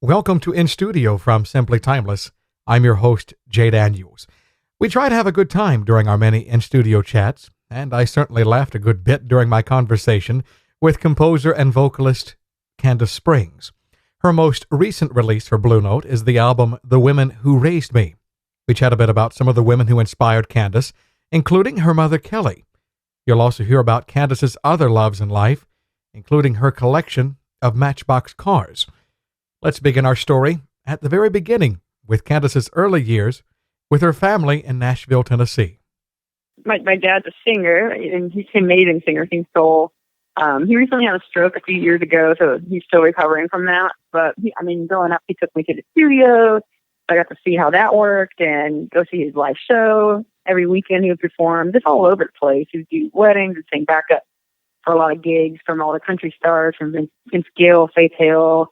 Welcome to In Studio from Simply Timeless. I'm your host, Jay Daniels. We try to have a good time during our many In Studio chats, and I certainly laughed a good bit during my conversation with composer and vocalist Kandace Springs. Her most recent release for Blue Note is the album The Women Who Raised Me. We chat a bit about some of the women who inspired Kandace, including her mother Kelly. You'll also hear about Kandace's other loves in life, including her collection of Matchbox cars. Let's begin our story at the very beginning with Kandace's early years with her family in Nashville, Tennessee. My dad's a singer, and he's an amazing singer, sings soul. He recently had a stroke a few years ago, so he's still recovering from that. But, growing up, he took me to the studio. I got to see how that worked and go see his live show. Every weekend he would perform just all over the place. He would do weddings and sing backup for a lot of gigs from all the country stars, from Vince Gill, Faith Hill,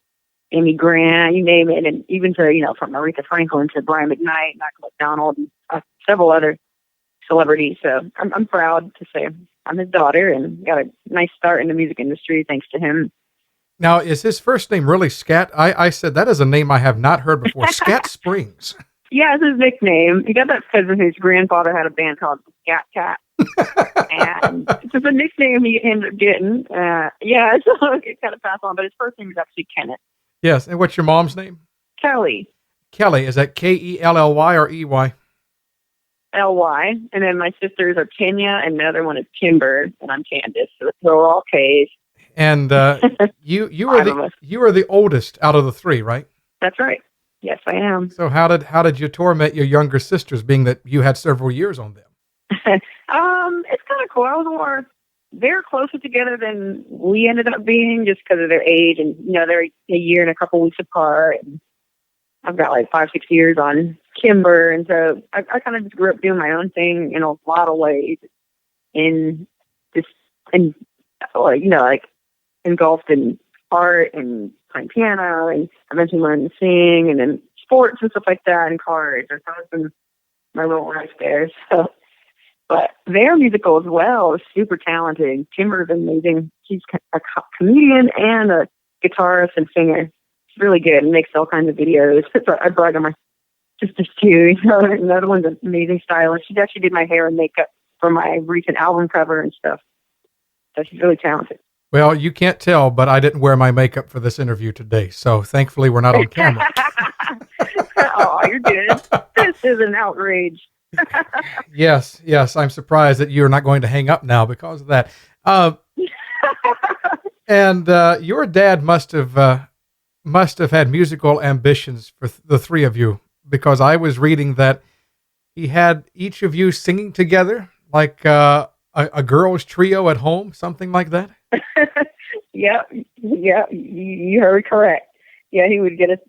Amy Grant, you name it, and even to, from Aretha Franklin to Brian McKnight, Michael McDonald, and several other celebrities. So I'm proud to say I'm his daughter and got a nice start in the music industry thanks to him. Now, is his first name really Scat? I said that is a name I have not heard before. Scat Springs. Yeah, it's his nickname. He got that because his grandfather had a band called Scat Cat. And it's just a nickname he ended up getting. So it kind of passed on, but his first name is actually Kenneth. Yes, and what's your mom's name? Kelly. Kelly, is that Kelly or EY? LY. And then my sisters are Kenya, and the other one is Kimber, and I'm Kandace. So we're all K's. And you are the oldest out of the three, right? That's right. Yes, I am. So how did you torment your younger sisters, being that you had several years on them? It's kind of cool. They're closer together than we ended up being just because of their age, and they're a year and a couple weeks apart. And I've got like 5-6 years on Kimber, and so I kind of just grew up doing my own thing in a lot of ways, like engulfed in art and playing piano, and eventually learned to sing, and then sports and stuff like that, and cards. That's kind of been my little life there. So. But they're musical as well. They're super talented. Kimber's amazing. She's a comedian and a guitarist and singer. She's really good and makes all kinds of videos. So I brag on my sisters too. Another one's an amazing stylist. She actually did my hair and makeup for my recent album cover and stuff. So she's really talented. Well, you can't tell, but I didn't wear my makeup for this interview today. So thankfully we're not on camera. Oh, you're good. This is an outrage. Yes. I'm surprised that you're not going to hang up now because of that. And your dad must have had musical ambitions for the three of you, because I was reading that he had each of you singing together like a girls' trio at home, something like that. Yeah, you heard correct. Yeah, he would get us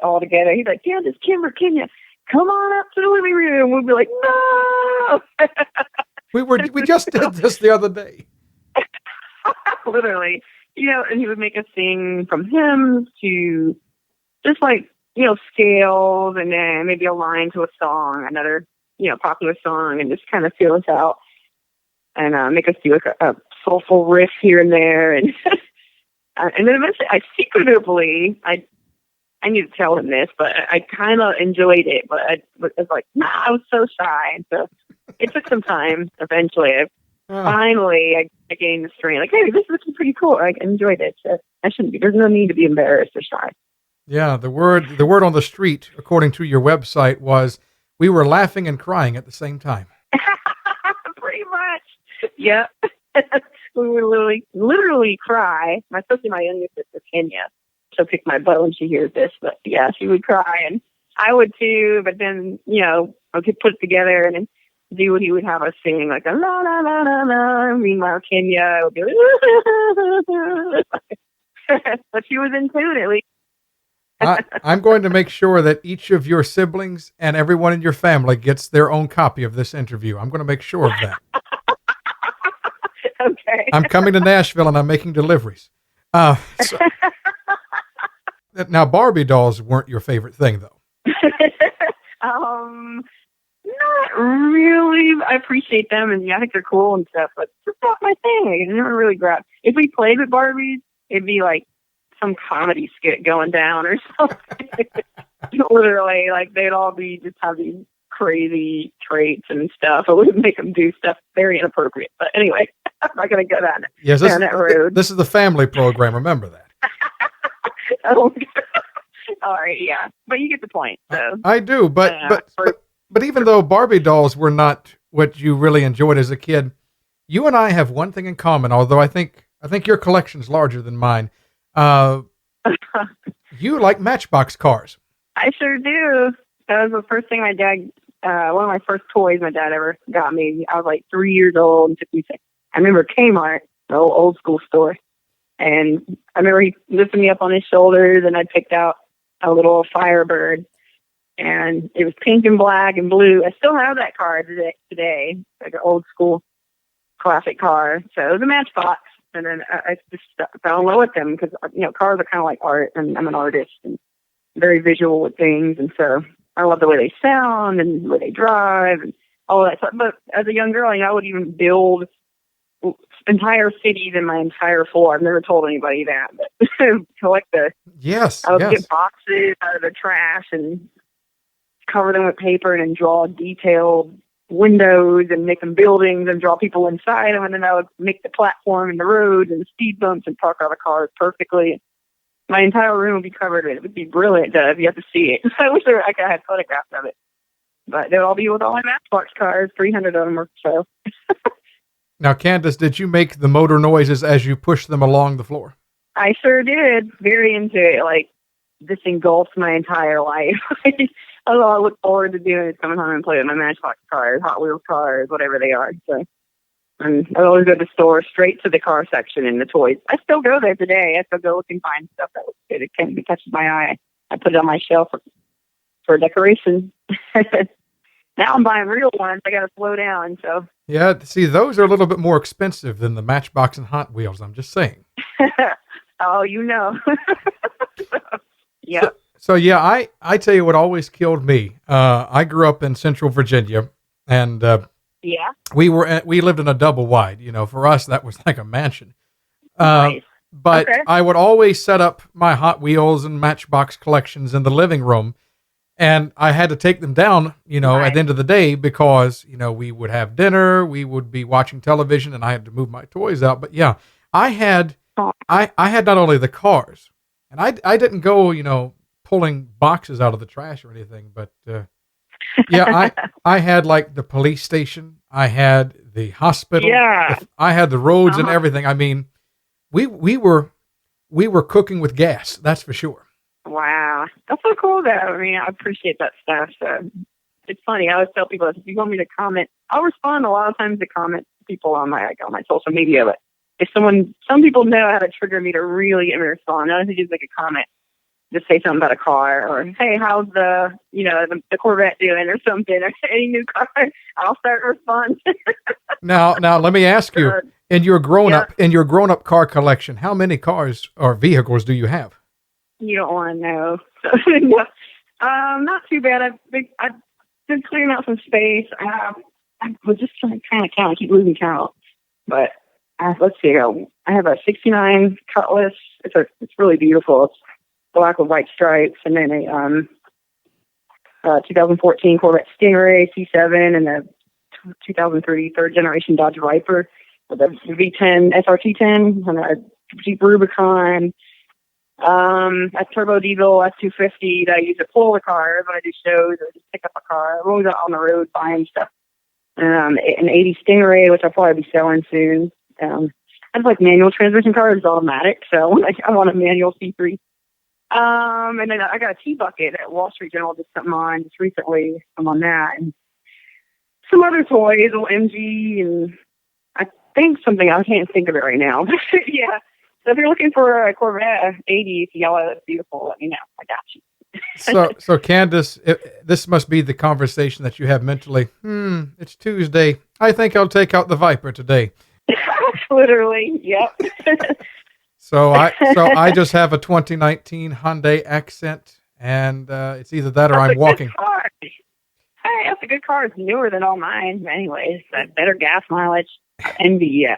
all together. He'd be like, Kandace, Kimber, Kenya, come on up to the living room. We'd be like, no. We just did this the other day. Literally. And he would make us sing from hymns to just like, scales, and then maybe a line to a song, another, popular song, and just kind of feel us out and make us do like a soulful riff here and there. And and then eventually I need to tell him this, but I kind of enjoyed it, but I was like, I was so shy. And so it took some time. Eventually, finally, I gained the strength. Like, hey, this is pretty cool. I enjoyed it. So I shouldn't be, there's no need to be embarrassed or shy. Yeah. The word on the street, according to your website, was we were laughing and crying at the same time. Pretty much. Yep. We would literally cry. Especially my youngest sister, Kenya. She'll kick my butt when she hears this, but yeah, she would cry, and I would too. But then, I could put it together and then do what he would have us sing, like a la la la la la. Meanwhile, Kenya would be like, but she was in tune at least. I'm going to make sure that each of your siblings and everyone in your family gets their own copy of this interview. I'm going to make sure of that. Okay. I'm coming to Nashville and I'm making deliveries. Now, Barbie dolls weren't your favorite thing, though. Not really. I appreciate them, and I think they're cool and stuff, but it's not my thing. I never really grabbed. If we played with Barbies, it'd be like some comedy skit going down or something. Literally, like they'd all be just have these crazy traits and stuff. It would make them do stuff very inappropriate. But anyway, I'm not going to go down, down that road. This is the family program. Remember that. Oh, all right, yeah. But you get the point. So. I do, but even though Barbie dolls were not what you really enjoyed as a kid, you and I have one thing in common, although I think your collection's larger than mine. You like Matchbox cars. I sure do. That was the first thing my dad, one of my first toys my dad ever got me. I was like 3 years old and took me to, I remember Kmart, the old school store. And I remember he lifted me up on his shoulders and I picked out a little Firebird. And it was pink and black and blue. I still have that car today, like an old school classic car. So it was a Matchbox. And then I just fell in love with them because, cars are kind of like art, and I'm an artist and very visual with things. And so I love the way they sound and the way they drive and all that stuff. But as a young girl, I would even build entire cities in my entire floor. I've never told anybody that, but collect I would get boxes out of the trash and cover them with paper and then draw detailed windows and make them buildings and draw people inside them, and then I would make the platform and the roads and the speed bumps and park all the cars perfectly. My entire room would be covered in it. It would be brilliant if you have to see it. I wish I had photographs of it. But they'll all be with all my Matchbox cars, 300 of them or so. Now, Kandace, did you make the motor noises as you pushed them along the floor? I sure did. Very into it. Like, this engulfs my entire life. That's all I look forward to doing is coming home and playing with my Matchbox cars, Hot Wheels cars, whatever they are. So, and I always go to the store straight to the car section and the toys. I still go there today. I still go look and find stuff that looks good. It can't be touched my eye. I put it on my shelf for decoration. Now I'm buying real ones. I got to slow down. So yeah, see, those are a little bit more expensive than the Matchbox and Hot Wheels. I'm just saying. Oh, yeah. So yeah, I tell you what always killed me. I grew up in Central Virginia, and we lived in a double wide. For us that was like a mansion. Nice. But okay. I would always set up my Hot Wheels and Matchbox collections in the living room, and I had to take them down, at the end of the day because we would have dinner, we would be watching television, and I had to move my toys out. But yeah, I had not only the cars, and I didn't go, pulling boxes out of the trash or anything, but I had like the police station, I had the hospital, I had the roads and everything. I mean, we were cooking with gas, that's for sure. Wow, that's so cool though. I mean, I appreciate that stuff. So it's funny. I always tell people if you want me to comment, I'll respond a lot of times to comment people on my social media. But if some people know how to trigger me to really get me to respond. Not if you just make a comment. Just say something about a car or, hey, how's the Corvette doing or something, or any new car, I'll start responding. Now, let me ask you, in your grown-up car collection, how many cars or vehicles do you have? You don't want to know. So, not too bad. I've been clearing out some space. I was just trying to kind of count. I keep losing count. But let's see. I have a 69 Cutlass. It's really beautiful. It's black with white stripes, and then a 2014 Corvette Stingray C7, and a 2003 third generation Dodge Viper with a V10 SRT10, and a Jeep Rubicon, a turbo diesel S250 that I use to pull the cars when I do shows or just pick up a car. I'm always out on the road buying stuff. An 80 Stingray, which I'll probably be selling soon. I have like manual transmission cars, automatic, so I want a manual C3. And then I got a T-Bucket at Wall Street Journal, just something on just recently. I'm on that. And some other toys, a little MG, and I think something, I can't think of it right now. Yeah. So if you're looking for a Corvette 80, if yellow, that's beautiful, let me know. I got you. So Kandace, this must be the conversation that you have mentally. It's Tuesday. I think I'll take out the Viper today. Literally, yep. So I just have a 2019 Hyundai Accent, and it's either that or I'm walking. Hey, that's a good car. It's newer than all mine. Anyways, that better gas mileage. I envy you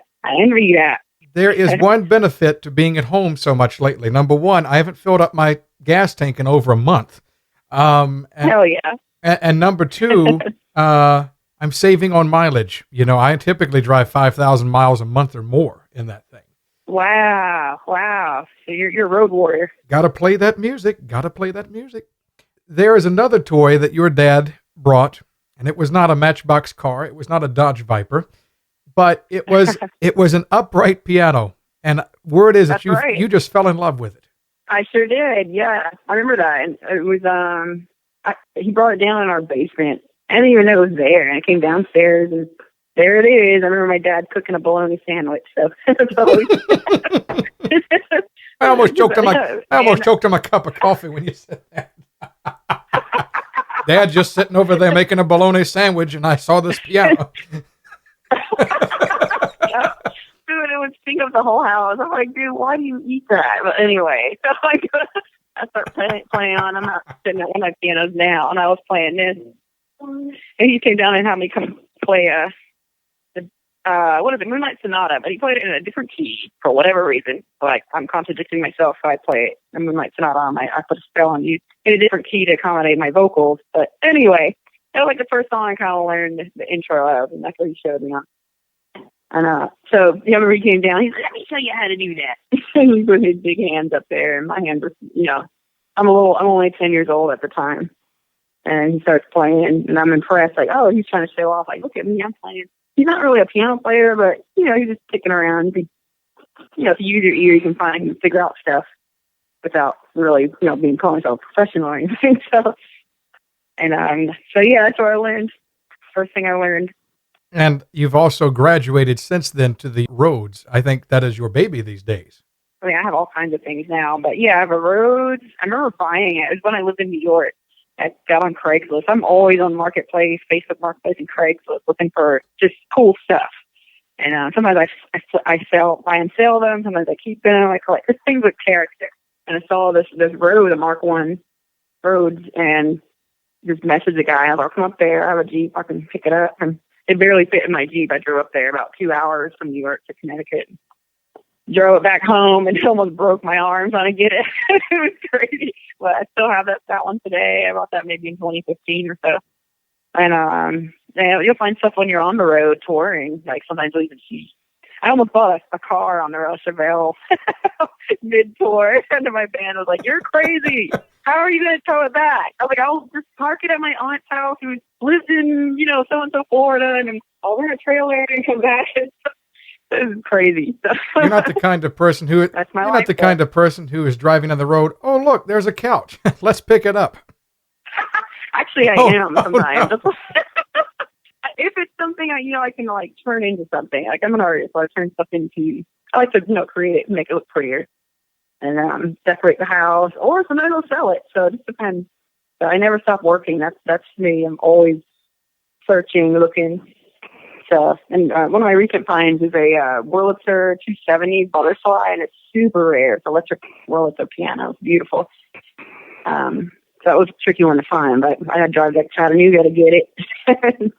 that. There is one benefit to being at home so much lately. Number one, I haven't filled up my gas tank in over a month. Hell yeah. And number two, I'm saving on mileage. You know, I typically drive 5,000 miles a month or more in that thing. Wow. Wow. So you're a road warrior. Gotta play that music. Gotta play that music. There is another toy that your dad brought, and it was not a Matchbox car. It was not a Dodge Viper, but it was an upright piano. And word is that you just fell in love with it. I sure did. Yeah, I remember that. And it was he brought it down in our basement. I didn't even know it was there, and I came downstairs, and there it is. I remember my dad cooking a bologna sandwich. So I almost choked on my cup of coffee when you said that. Dad just sitting over there making a bologna sandwich, and I saw this piano. Dude, it would stink up the whole house. I'm like, dude, why do you eat that? But anyway, so I start playing on. I'm not sitting at one of my pianos now, and I was playing this. And he came down and had me come play Moonlight Sonata, but he played it in a different key for whatever reason. Like, I'm contradicting myself, so I play the Moonlight Sonata on I put a spell on you in a different key to accommodate my vocals. But anyway, that was like the first song I kind of learned the intro of, and that's what he showed me on. And so the other he came down, he's like, let me show you how to do that. And he put his big hands up there, and my hands were, I'm only 10 years old at the time. And he starts playing, and I'm impressed, like, oh, he's trying to show off, like, look at me, I'm playing. He's not really a piano player, but, he's just kicking around. If you use your ear, you can figure out stuff without really, being calling yourself professional or anything. So yeah, that's what I learned. First thing I learned. And you've also graduated since then to the Rhodes. I think that is your baby these days. I mean, I have all kinds of things now, but yeah, I have a Rhodes. I remember buying it. It was when I lived in New York. I got on Craigslist. I'm always on Marketplace, Facebook Marketplace, and Craigslist looking for just cool stuff. And sometimes I buy and sell them. Sometimes I keep them. I collect things with character. And I saw this Rhodes, a Mark I Rhodes, and just messaged the guy. I was like, come up there. I have a Jeep. I can pick it up. And it barely fit in my Jeep. I drove up there about 2 hours from New York to Connecticut. Drove it back home and almost broke my arm trying to get it. It was crazy. But I still have that one today. I bought that maybe in 2015 or so. And you'll find stuff when you're on the road touring. Like sometimes you'll even see. I almost bought a car on the Royal Chevelle mid-tour. And my band was like, "You're crazy. How are you going to tow it back?" I was like, "I'll just park it at my aunt's house who lives in, so-and-so Florida, and I'll rent a trailer and come back." This is crazy. You're not the kind of person who kind of person who is driving on the road. Oh, look, there's a couch. Let's pick it up. Actually, I am sometimes. No. If it's something I can turn into something. Like I'm an artist, so I turn stuff into. I like to create it and make it look prettier, and decorate the house, or sometimes I'll sell it. So it just depends. But I never stop working. That's me. I'm always searching, looking. Stuff. And one of my recent finds is a Wurlitzer 270 Butterfly, and it's super rare. It's electric Wurlitzer piano. It's beautiful. So that was a tricky one to find, but I had to drive to Chattanooga to get it. I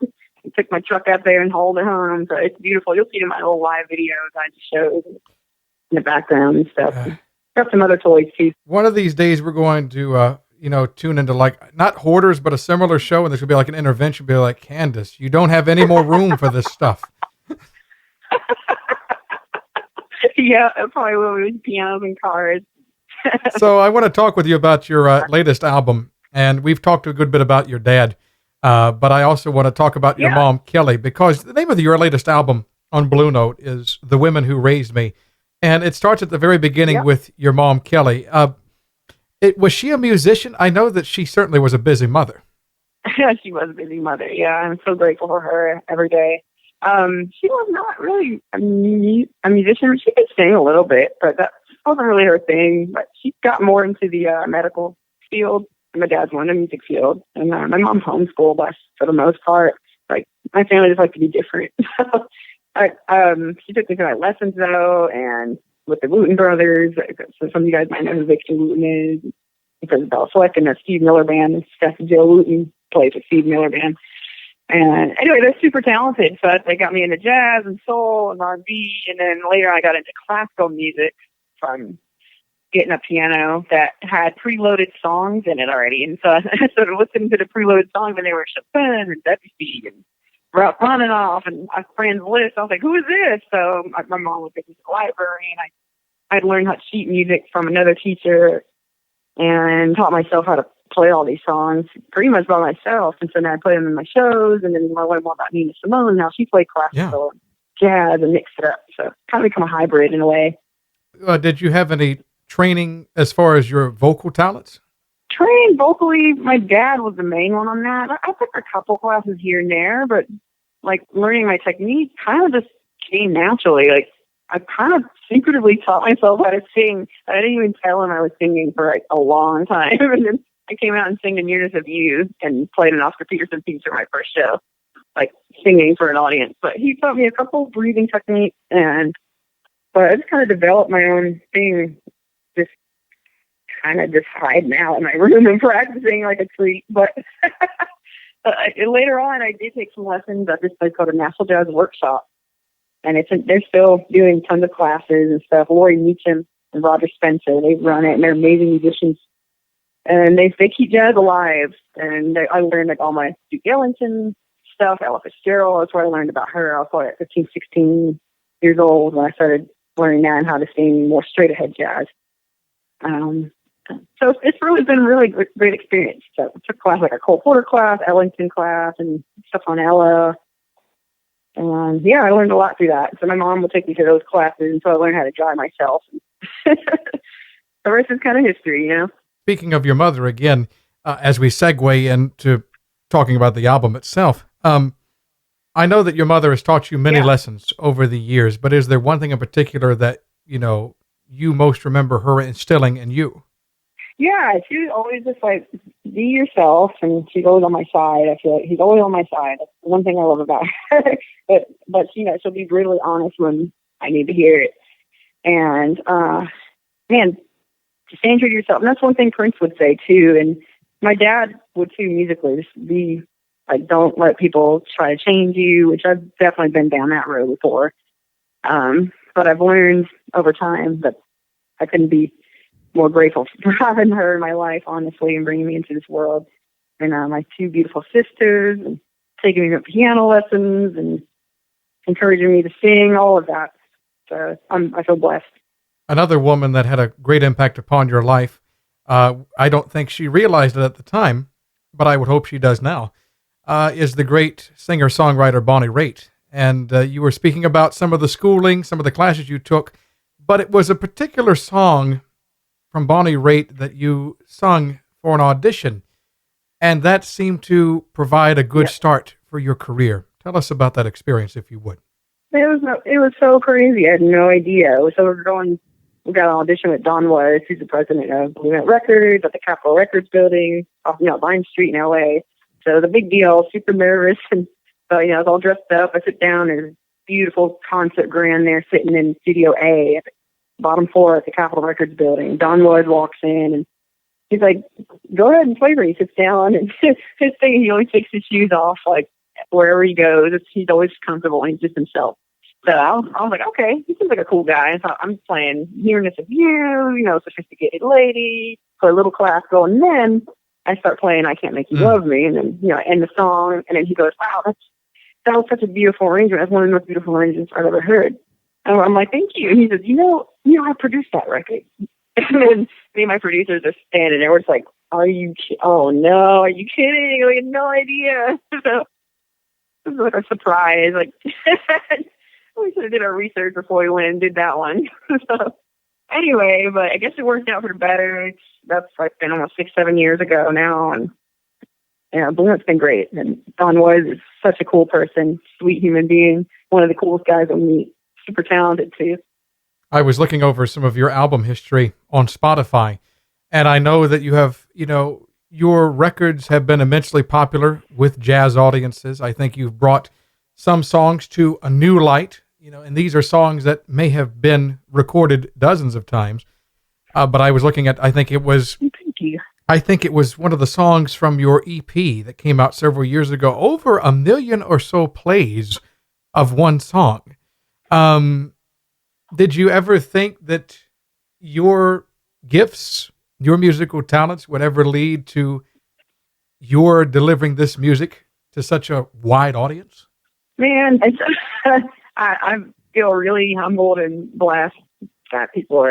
took my truck out there and hauled it home. So it's beautiful. You'll see it in my little live videos I just showed in the background and stuff. Got some other toys too. One of these days we're going to tune into not Hoarders, but a similar show, and there's going to be like an intervention, be like, Kandace, you don't have any more room for this stuff. Yeah, it probably will be pianos and cars. So I want to talk with you about your latest album, and we've talked a good bit about your dad, but I also want to talk about your mom, Kelly, because the name of your latest album on Blue Note is The Women Who Raised Me, and it starts at the very beginning with your mom, Kelly. Was she a musician? I know that she certainly was a busy mother. Yeah, she was a busy mother. Yeah, I'm so grateful for her every day. She was not really a musician. She could sing a little bit, but that wasn't really her thing. But she got more into the medical field. My dad's one in the music field, and my mom homeschooled us for the most part. Like my family just like to be different. She took me to my lessons though, and with the Wooten brothers. So some of you guys might know who Victor Wooten is. Because Bella Fleck and the Steve Miller Band. Steph Joe Wooten plays with Steve Miller Band. And anyway, they're super talented. So they got me into jazz and soul and R&B. And then later I got into classical music from getting a piano that had preloaded songs in it already. And so I started listening to the preloaded songs, and they were Chopin and Debussy and Rachmaninoff and a friend's list. I was like, who is this? So my mom would take me to the library, and I'd learned how to sheet music from another teacher and taught myself how to play all these songs pretty much by myself. And so then I played them in my shows, and then I learned more about Nina Simone and how she played classical and jazz and mixed it up. So kind of become a hybrid in a way. Did you have any training as far as your vocal talents? Trained vocally, my dad was the main one on that. I took a couple classes here and there, but like learning my technique kind of just came naturally. Like I kind of secretly taught myself how to sing. I didn't even tell him I was singing for like a long time. And then I came out and sang in Nearness of You and played an Oscar Peterson piece for my first show, like singing for an audience. But he taught me a couple breathing techniques, but I just kind of developed my own thing, just kind of just hiding out in my room and practicing like a treat. But later on, I did take some lessons at this place called a National Jazz Workshop. And they're still doing tons of classes and stuff. Lori Meacham and Roger Spencer, they run it, and they're amazing musicians. And they keep jazz alive. And I learned like all my Duke Ellington stuff, Ella Fitzgerald. That's where I learned about her. I was probably at 15, 16 years old when I started learning that and how to sing more straight ahead jazz. So it's really been a really great experience. So I took class like a Cole Porter class, Ellington class, and stuff on Ella. And yeah, I learned a lot through that. So my mom would take me to those classes until I learned how to drive myself. The rest is kind of history, you know? Speaking of your mother again, as we segue into talking about the album itself, I know that your mother has taught you many lessons over the years, but is there one thing in particular that, you most remember her instilling in you? Yeah, she was always just like, be yourself, and she's always on my side. I feel like she's always on my side. That's one thing I love about her. but she'll be brutally honest when I need to hear it. And, man, to stay true to yourself. And that's one thing Prince would say, too. And my dad would, too, musically. Just be, like, don't let people try to change you, which I've definitely been down that road before. But I've learned over time that I couldn't be more grateful for having her in my life, honestly, and bringing me into this world. And my two beautiful sisters, and taking me to piano lessons, and encouraging me to sing, all of that. So I feel blessed. Another woman that had a great impact upon your life, I don't think she realized it at the time, but I would hope she does now, is the great singer-songwriter Bonnie Raitt. And you were speaking about some of the schooling, some of the classes you took, but it was a particular song from Bonnie Raitt that you sung for an audition, and that seemed to provide a good start for your career. Tell us about that experience, if you would. It was so crazy. I had no idea. So we got an audition with Don Was, who's the president of Blue Note Records at the Capitol Records building off Vine Street in LA. So the big deal, super nervous, and so I was all dressed up. I sit down, there's a beautiful concert grand there sitting in Studio A, bottom floor at the Capitol Records building. Don Wood walks in, and he's like, go ahead and play for me. He sits down, and his thing, he always takes his shoes off, like, wherever he goes. He's always comfortable, and he's just himself. So I was like, okay, he seems like a cool guy. So I'm playing Nearness of You, Sophisticated Lady, for a little classical, and then I start playing I Can't Make You Love Me, and then, I end the song, and then he goes, wow, that was such a beautiful arrangement. That's one of the most beautiful arrangements I've ever heard. And I'm like, thank you. And he says, I produced that record. And then me and my producers are standing there. We're just like, oh no, are you kidding? We had no idea. So it was like a surprise. Like, we should have did our research before we went and did that one. So anyway, but I guess it worked out for the better. That's like been almost 6-7 years ago now. And Blue Note's been great. And Don is such a cool person, sweet human being, one of the coolest guys I'll meet. Super talented too. I was looking over some of your album history on Spotify, and I know that you have, your records have been immensely popular with jazz audiences. I think you've brought some songs to a new light, and these are songs that may have been recorded dozens of times. But I was looking at, I think it was Thank you. I think it was one of the songs from your EP that came out several years ago, over 1 million or so plays of one song. Um, did you ever think that your gifts, your musical talents would ever lead to your delivering this music to such a wide audience? Man, it's, I feel really humbled and blessed that people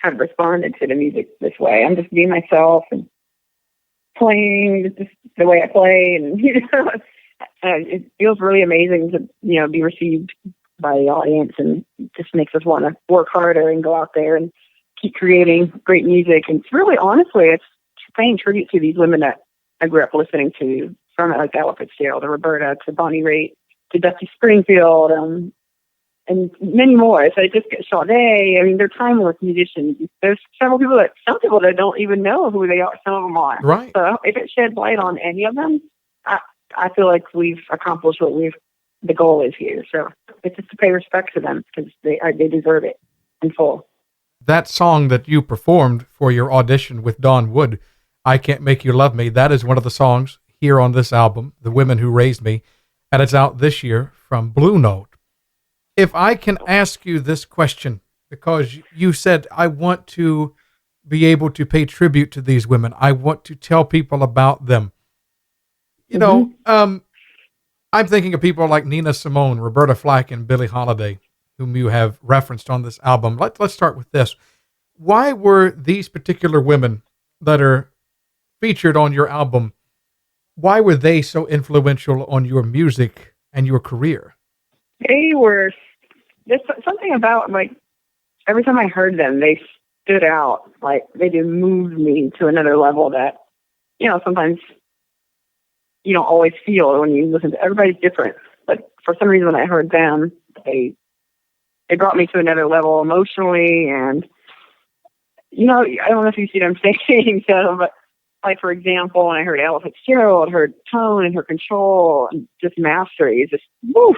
have responded to the music this way. I'm just being myself and playing just the way I play, and it feels really amazing to be received by the audience, and just makes us want to work harder and go out there and keep creating great music. And it's really, honestly, it's paying tribute to these women that I grew up listening to, from like Ella Fitzgerald to Roberta to Bonnie Raitt to Dusty Springfield, and many more. So I just get Sade. I mean, they're timeless musicians. There's some people that don't even know who they are. Some of them are. Right. So if it sheds light on any of them, I feel like we've accomplished what the goal is here. So it's just to pay respect to them, because they deserve it in full. That song that you performed for your audition with Dawn Wood, I Can't Make You Love Me, that is one of the songs here on this album, The Women Who Raised Me, and it's out this year from Blue Note. If I can ask you this question, because you said, I want to be able to pay tribute to these women. I want to tell people about them. You know, I'm thinking of people like Nina Simone, Roberta Flack, and Billie Holiday, whom you have referenced on this album. Let's start with this. Why were these particular women that are featured on your album, why were they so influential on your music and your career? They were, there's something about, like, every time I heard them, they stood out. Like, they did move me to another level that, sometimes you don't always feel when you listen to. Everybody's different, but for some reason when I heard them, they brought me to another level emotionally. And I don't know if you see what I'm saying, so, but like, for example, when I heard Ella Fitzgerald, her tone and her control and just mastery is just woof.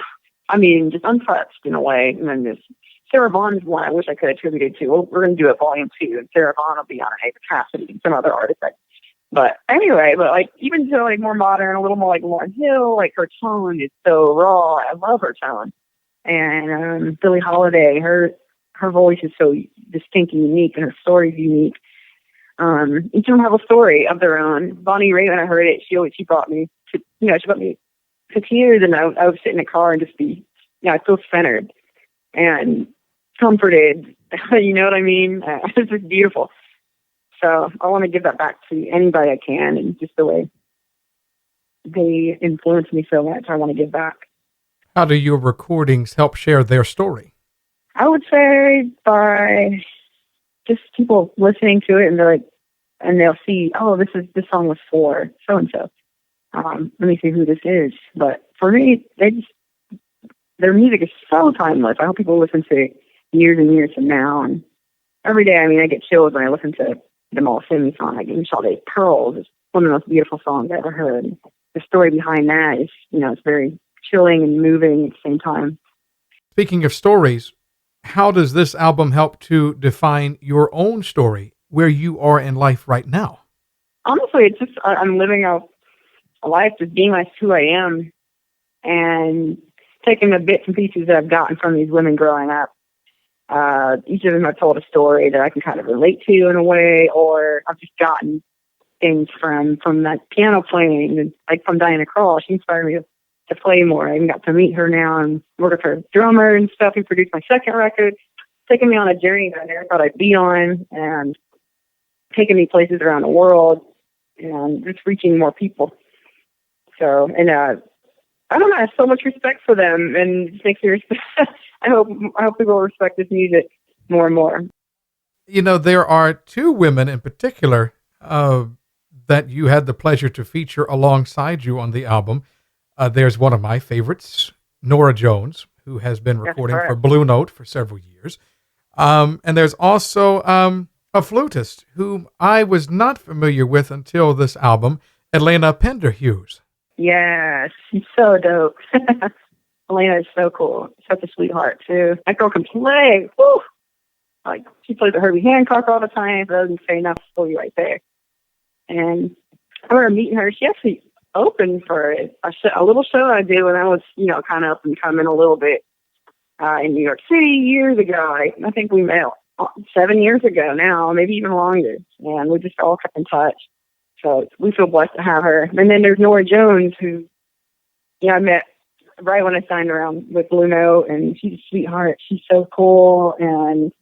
I mean, just untouched in a way. And then this Sarah Vaughan's one I wish I could attribute it to. Well, we're going to do it volume 2, and Sarah Vaughan will be on it, Cassidy, and some other artists. But anyway, like, even to like more modern, a little more like Lauryn Hill, like, her tone is so raw. I love her tone. And Billie Holiday, her voice is so distinct and unique, and her story is unique. Each of them have a story of their own. Bonnie Raitt, when I heard it, she brought me to tears, and I would sit in the car and just be, I feel centered and comforted. You know what I mean? It's just beautiful. So I want to give that back to anybody I can, and just the way they influenced me so much, I want to give back. How do your recordings help share their story? I would say by just people listening to it, and they're like, and they'll see, oh, this song was for so and so. Let me see who this is. But for me, their music is so timeless. I hope people listen to it years and years from now. And every day, I get chills when I listen to the Mall Simi song. Like, Sade Pearls is one of the most beautiful songs I ever heard. And the story behind that is, it's very chilling and moving at the same time. Speaking of stories, how does this album help to define your own story, where you are in life right now? Honestly, it's just, I'm living a life just being who I am, and taking the bits and pieces that I've gotten from these women growing up. Each of them have told a story that I can kind of relate to in a way, or I've just gotten things from that piano playing, and like from Diana Krall. She inspired me to play more. I even got to meet her now and work with her drummer and stuff, who produced my second record, taking me on a journey that I never thought I'd be on, and taking me places around the world, and just reaching more people. So, and I don't know, I have so much respect for them, and it makes me respect. I hope people respect this music more and more. There are two women in particular that you had the pleasure to feature alongside you on the album. There's one of my favorites, Norah Jones, who has been recording for Blue Note for several years. And there's also a flutist whom I was not familiar with until this album, Elena Penderhughes. Yes, she's so dope. Elena is so cool. Such a sweetheart, too. That girl can play. Woo! Like, she plays with Herbie Hancock all the time. That doesn't say enough for you right there. And I remember meeting her. She actually opened for a little show I did when I was, kind of up and coming a little bit in New York City years ago. I think we met 7 years ago now, maybe even longer. And we just all kept in touch. So we feel blessed to have her. And then there's Nora Jones, who, I met right when I signed around with Blue Note, and she's a sweetheart. She's so cool and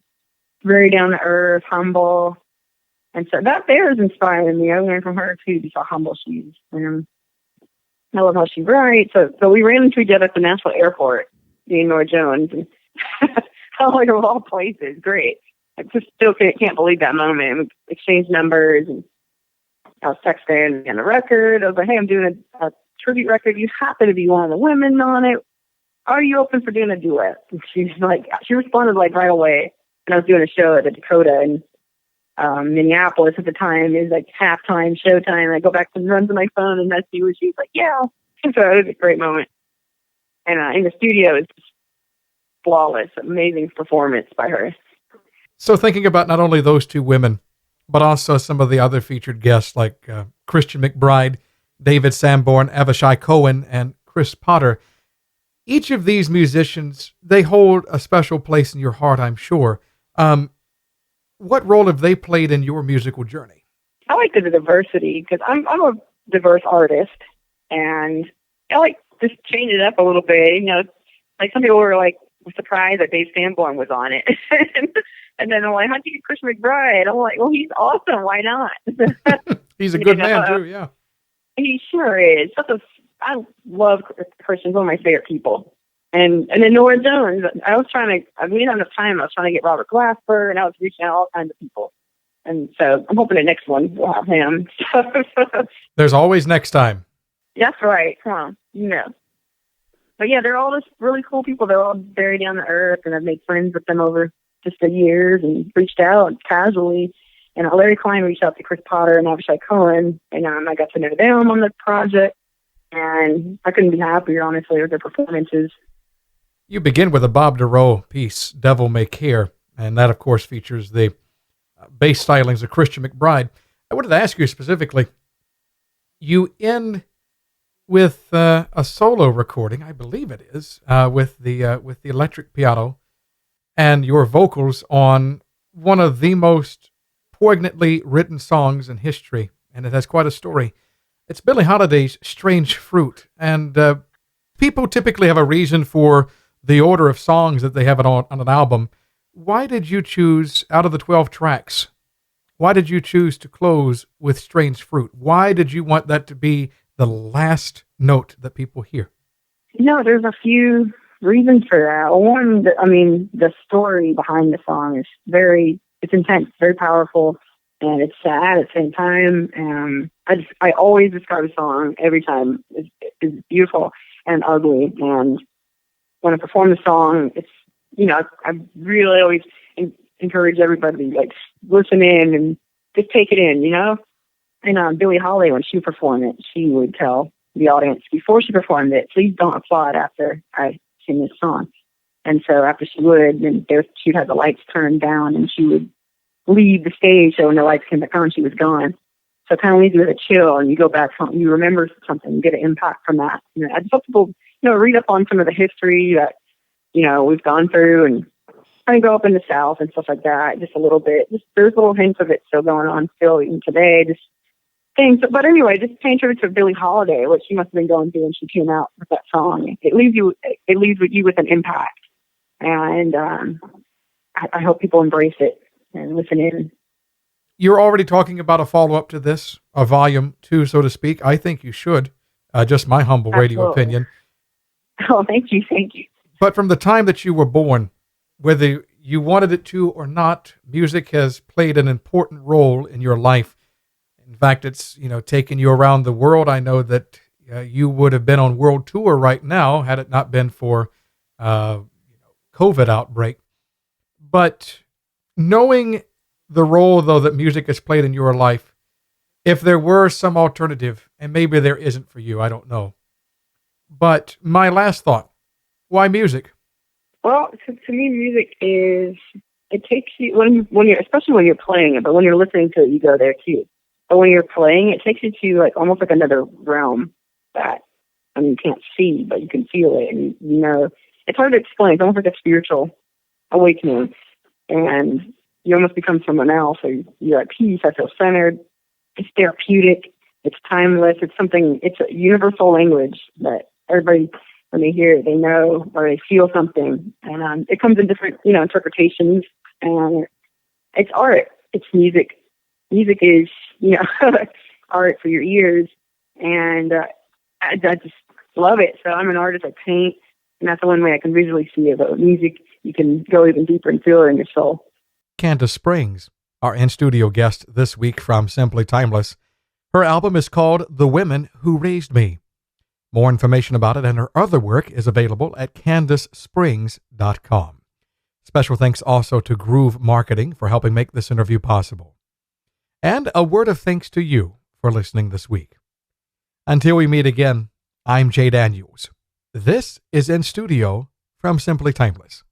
very down to earth, humble. And so that there is inspiring me. I learned from her too, just how humble she is. And I love how she writes. So we ran into each other at the Nashville airport, me and Nora Jones. And like of all places, great. I just still can't believe that moment. We exchanged numbers, and I was texting and a record. I was like, hey, I'm doing a tribute record. You happen to be one of the women on it. Are you open for doing a duet? And she responded like right away. And I was doing a show at the Dakota in Minneapolis at the time. It was like halftime, showtime. I go back and run to my phone and that's you. And she's like, yeah. And so it was a great moment. And in the studio, it's just flawless, amazing performance by her. So thinking about not only those two women, but also some of the other featured guests like Christian McBride, David Sanborn, Avishai Cohen, and Chris Potter. Each of these musicians, they hold a special place in your heart, I'm sure. What role have they played in your musical journey? I like the diversity because I'm a diverse artist, and I like just change it up a little bit. Like some people were like surprised that Dave Sanborn was on it, and then I'm like, how'd you get Chris McBride? I'm like, well, he's awesome. Why not? He's a good man too. Yeah, he sure is. I love Christian. He's one of my favorite people. And then Nora Jones, we didn't have enough time. I was trying to get Robert Glasper, and I was reaching out all kinds of people. And so I'm hoping the next one will have him. There's always next time. That's right. Come on. But yeah, they're all just really cool people. They're all very down to earth, and I've made friends with them over just the years and reached out casually. And Larry Klein reached out to Chris Potter and Avishai Cohen, and I got to know them on the project. And I couldn't be happier, honestly, with their performances. You begin with a Bob DeRoe piece, Devil May Care, and that, of course, features the bass stylings of Christian McBride. I wanted to ask you specifically, you end with a solo recording, I believe it is, with the electric piano and your vocals on one of the most poignantly written songs in history, and it has quite a story. It's Billie Holiday's Strange Fruit, and people typically have a reason for the order of songs that they have on an album. Why did you choose, out of the 12 tracks, why did you choose to close with Strange Fruit? Why did you want that to be the last note that people hear? There's a few reasons for that. One, the story behind the song is it's intense, very powerful, and it's sad at the same time. I always describe a song every time. It's beautiful and ugly, and when I perform the song, it's, I really always encourage everybody to listen in and just take it in, And Billie Holiday, when she performed it, she would tell the audience before she performed it, please don't applaud after I sing this song. And so after she would, then she'd have the lights turned down, and she would leave the stage. So when the lights came back on, she was gone. So it kind of leaves you with a chill, and you go back home, you remember something, you get an impact from that. I just hope people, read up on some of the history that, we've gone through, and I go up in the South and stuff like that, just a little bit. Just there's little hints of it still going on still even today, just things. But anyway, just paying tribute to Billie Holiday, what she must have been going through when she came out with that song. It leaves you with an impact, and I hope people embrace it and listen in. You're already talking about a follow-up to this, a volume 2, so to speak. I think you should. Just my humble radio opinion. Oh, thank you. But from the time that you were born, whether you wanted it to or not, music has played an important role in your life. In fact, it's, taken you around the world. I know that you would have been on world tour right now had it not been for COVID outbreak. But knowing the role, though, that music has played in your life, if there were some alternative, and maybe there isn't for you, I don't know. But my last thought, why music? Well, to me, music it takes you, when you're, especially when you're playing it, but when you're listening to it, you go there too. But when you're playing, it takes you to like almost like another realm that, I mean, you can't see, but you can feel it. And, you know, it's hard to explain. It's almost like a spiritual awakening. And you almost become someone else. Or you're at peace. I feel centered. It's therapeutic. It's timeless. It's a universal language that everybody, when they hear it, they know or they feel something. And it comes in different, you know, interpretations. And it's art. It's music. Music is, you know, art for your ears. And I just love it. So I'm an artist. I paint. And that's the one way I can visually see it. But music, you can go even deeper and feel it in your soul. Kandace Springs, our in-studio guest this week from Simply Timeless. Her album is called The Women Who Raised Me. More information about it and her other work is available at KandaceSprings.com. Special thanks also to Groove Marketing for helping make this interview possible. And a word of thanks to you for listening this week. Until we meet again, I'm Jay Daniels. This is In Studio from Simply Timeless.